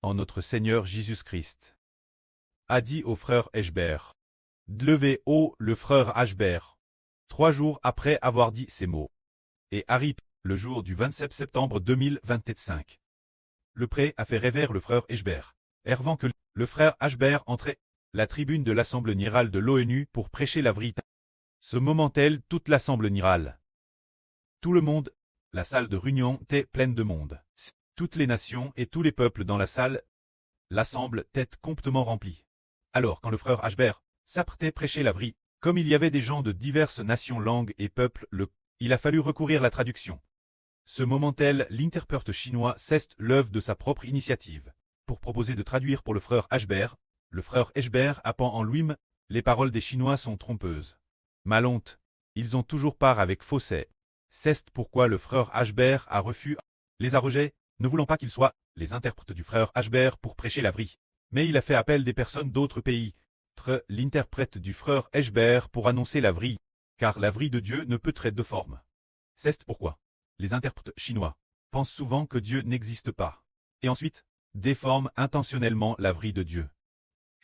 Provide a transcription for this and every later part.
en notre Seigneur Jésus-Christ. A dit au frère Eshber. Levez-haut le frère Ashber. 3 jours après avoir dit ces mots. Et arrive le jour du 27 septembre 2025. Le pré a fait rêver le frère Eshber. Avant que le frère Ashber entrait la tribune de l'Assemblée générale de l'ONU pour prêcher la vérité. Ce moment-elle toute l'Assemblée générale. Tout le monde, la salle de réunion était pleine de monde. Toutes les nations et tous les peuples dans la salle, l'assemblée était complètement remplie. Alors quand le frère Ashber s'apprêtait prêcher la vérité, comme il y avait des gens de diverses nations, langues et peuples, il a fallu recourir à la traduction. Ce moment-tel, l'interprète chinois cesse l'œuvre de sa propre initiative. Pour proposer de traduire pour le frère Ashber, le frère Eshber apprend en lui-même, les paroles des Chinois sont trompeuses. Malhonte, ils ont toujours part avec fausset. C'est pourquoi le frère Ashber a refusé les arrogés, ne voulant pas qu'ils soient les intérprètes du frère Ashber pour prêcher la vérité. Mais il a fait appel des personnes d'autres pays, l'interprète du frère Eshber pour annoncer la vérité, car la vérité de Dieu ne peut être de forme. C'est pourquoi les interprètes chinois pensent souvent que Dieu n'existe pas, et ensuite déforment intentionnellement la vérité de Dieu.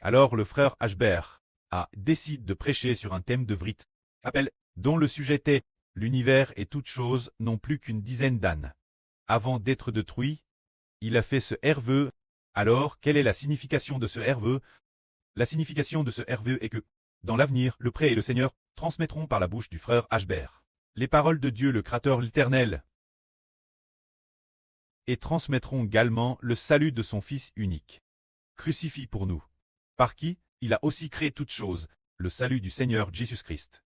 Alors le frère Ashber a décidé de prêcher sur un thème de vérité, appel, dont le sujet est « L'univers et toutes choses n'ont plus qu'une dizaine d'ânes ». Avant d'être détruit, il a fait ce herveux. Alors, quelle est la signification de ce herveux? La signification de ce herveux est que, dans l'avenir, le pré et le Seigneur transmettront par la bouche du frère Ashber les paroles de Dieu le Créateur l'Éternel, et transmettront également le salut de son Fils unique, crucifié pour nous, par qui il a aussi créé toutes choses, le salut du Seigneur Jésus-Christ,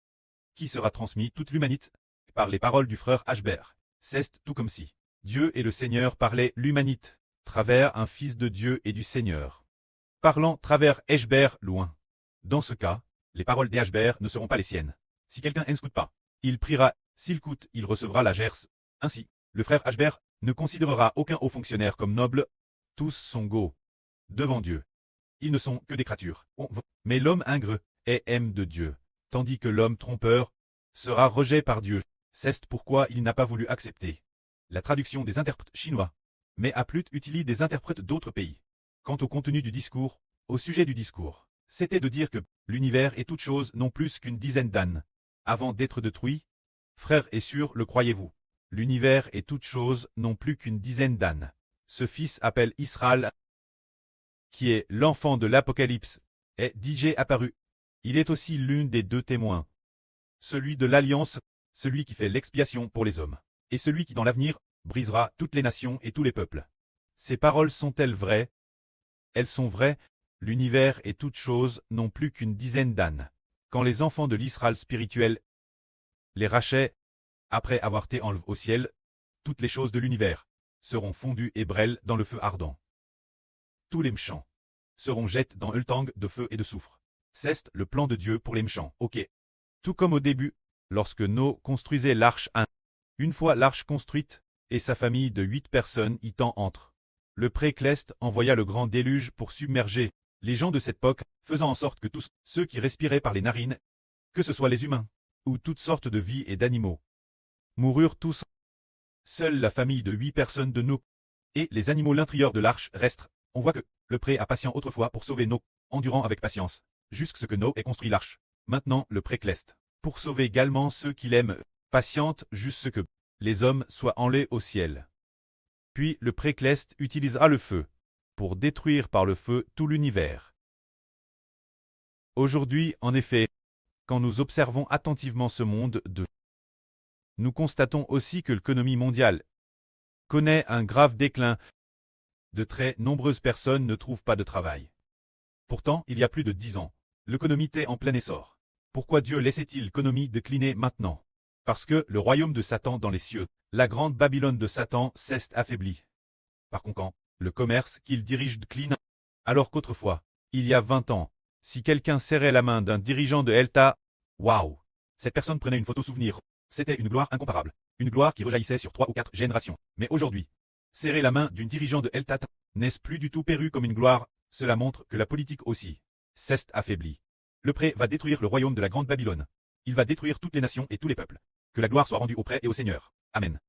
qui sera transmis toute l'humanité par les paroles du frère Ashber. C'est tout comme si Dieu et le Seigneur parlaient l'humanité, travers un Fils de Dieu et du Seigneur, parlant travers Eshber loin. Dans ce cas, les paroles d'Ashber ne seront pas les siennes. Si quelqu'un n'écoute pas, il priera, s'il coûte, il recevra la gerce. Ainsi, le frère Ashber ne considérera aucun haut fonctionnaire comme noble. Tous sont égaux devant Dieu. Ils ne sont que des créatures. Mais l'homme ingrat est aime de Dieu, tandis que l'homme trompeur sera rejeté par Dieu. C'est pourquoi il n'a pas voulu accepter la traduction des interprètes chinois, mais a plus utilisé des interprètes d'autres pays. Quant au contenu du discours, au sujet du discours, c'était de dire que l'univers et toutes choses n'ont plus qu'une dizaine d'ânes. Avant d'être détruit, frère et sûr, le croyez-vous? L'univers et toutes choses n'ont plus qu'une dizaine d'ânes. Ce fils appelle Israël, qui est l'enfant de l'Apocalypse, est DJ apparu. Il est aussi l'une des 2 témoins. Celui de l'Alliance, celui qui fait l'expiation pour les hommes, et celui qui dans l'avenir brisera toutes les nations et tous les peuples. Ces paroles sont-elles vraies? Elles sont vraies. L'univers et toutes choses n'ont plus qu'une dizaine d'ânes. Quand les enfants de l'Israël spirituel les rachètent, après avoir été enlevés au ciel, toutes les choses de l'univers seront fondues et brûlent dans le feu ardent. Tous les méchants seront jetés dans un tang de feu et de soufre. C'est le plan de Dieu pour les méchants, ok. Tout comme au début, lorsque Noé construisait l'arche 1. Une fois l'arche construite, et sa famille de 8 personnes y entre. Le pré-Cleste envoya le grand déluge pour submerger les gens de cette époque, faisant en sorte que tous ceux qui respiraient par les narines, que ce soit les humains, ou toutes sortes de vies et d'animaux, moururent tous. Seule la famille de 8 personnes de Noé et les animaux l'intérieur de l'arche restent. On voit que le pré a patient autrefois pour sauver Noé, endurant avec patience, jusqu'à ce que Noé ait construit l'arche. Maintenant le pré-Cleste, pour sauver également ceux qui l'aiment, patiente jusqu'à ce que les hommes soient enlevés au ciel. Puis le pré-Cleste utilisera le feu pour détruire par le feu tout l'univers. Aujourd'hui, en effet, quand nous observons attentivement ce monde nous constatons aussi que l'économie mondiale connaît un grave déclin. De très nombreuses personnes ne trouvent pas de travail. Pourtant, il y a plus de 10 ans, l'économie était en plein essor. Pourquoi Dieu laissait-il l'économie décliner maintenant? Parce que le royaume de Satan dans les cieux, la grande Babylone de Satan, s'est affaibli. Par conséquent, le commerce qu'il dirige décline. Alors qu'autrefois, il y a 20 ans, si quelqu'un serrait la main d'un dirigeant de Elta, waouh! Cette personne prenait une photo souvenir. C'était une gloire incomparable. Une gloire qui rejaillissait sur 3 ou 4 générations. Mais aujourd'hui, serrer la main d'une dirigeant de Elta n'est plus du tout perçu comme une gloire. Cela montre que la politique aussi s'est affaiblie. Le pré va détruire le royaume de la grande Babylone. Il va détruire toutes les nations et tous les peuples. Que la gloire soit rendue au pré et au Seigneur. Amen.